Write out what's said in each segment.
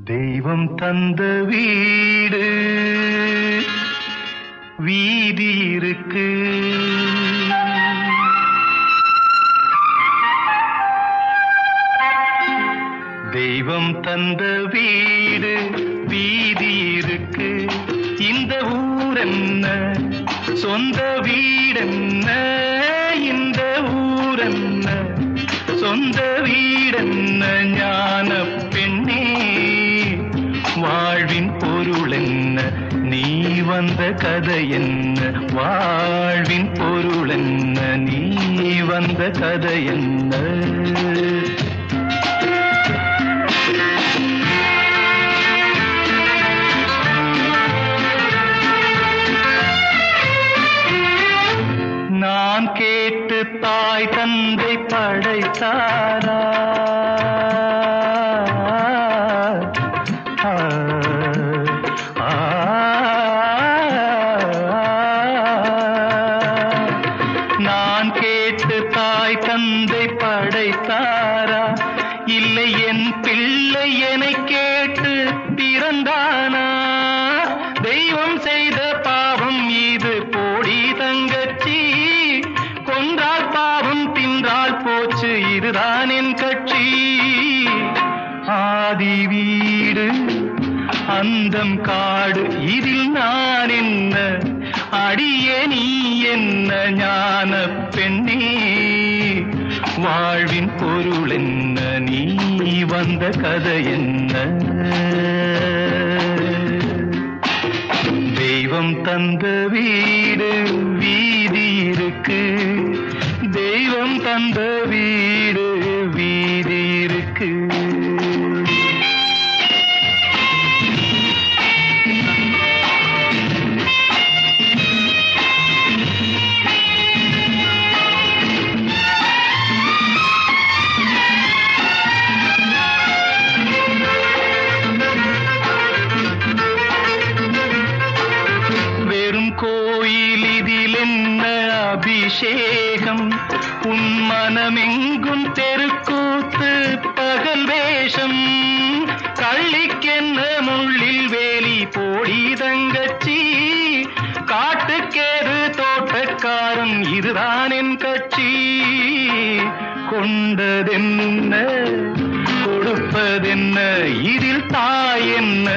தெய்வம் தந்த வீடு வீதி இருக்கு, தெய்வம் தந்த வீடு வீதி இருக்கு. இந்த ஊரென்ன சொந்த வீடென்ன, இந்த ஊரென்ன சொந்த வீடென்ன, ஞான பெண்ணே வாழ்வின் பொருள் என்ன, நீ வந்த கதை என்ன, வாழ்வின் பொருள் என்ன, நீ வந்த கதை என்ன. நான் கேட்டு தாய் தந்தை படைத்தாரா, நான் கேட்டு தாய் தந்தை படைத்தாரா, இல்லை என் பிள்ளை என்னை கேட்டு பிறந்தானா. தெய்வம் செய்த பாவம் இது போடி தங்கச்சி, கொன்றால் பாவம் தின்றால் போச்சு இதுதான் என் கட்சி. ஆதி வீடு அந்தம் காடு இதில் நான் என்ன, அடியே நீ என்ன ஞான பெண்ணே வாழ்வின் பொருள் என்ன, நீ வந்த கதை என்ன. தெய்வம் தந்த வீடு வீதி இருக்கு, தெய்வம் தந்த வீடு வீதி இருக்கு. கோயில் இதில் என்ன அபிஷேகம், உன் மனமெங்கும் தெருக்கூத்து பகல் வேஷம். கள்ளிக்கென்ன முள்ளில் வேலி போடி தங்கச்சி, காட்டுக்கேது தோட்டக்காரன் இதுதான் என் கட்சி. கொண்டதென்ன கொடுப்பதென்ன, இதில் தாய் என்ன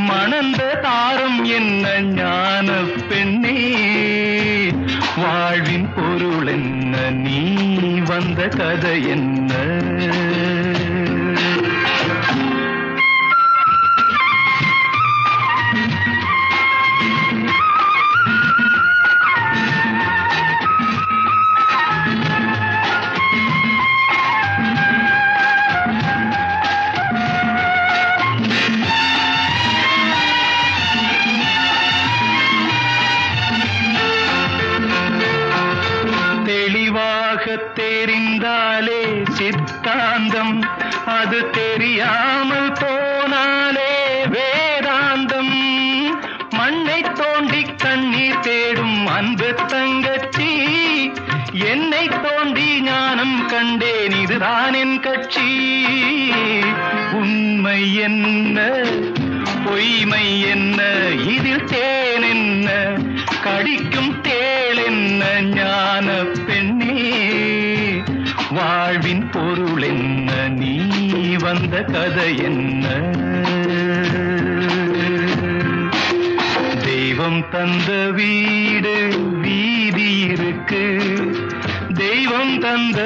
மணந்த தாரம் என்ன, ஞான பெண்ணே வாழ்வின் பொருள் என்ன, நீ வந்த கதை என்ன. தெரிந்தாலே சித்தாந்தம், அது தெரியாமல் போனாலே வேதாந்தம். மண்ணை தோண்டி கண்ணீர் தேடும் அன்பு தங்கச்சி, என்னை தோண்டி ஞானம் கண்டேன் இதுதான் என் கட்சி. உண்மை என்ன பொய்மை என்ன, இதில் தேன் என்ன கடிக்கும் தேள் என்ன, ஞான பெண்ணே வாழ்வின் பொருள் என்ன, நீ வந்த கதை என்ன. தெய்வம் தந்த வீடு வீதி இருக்கு, தெய்வம் தந்த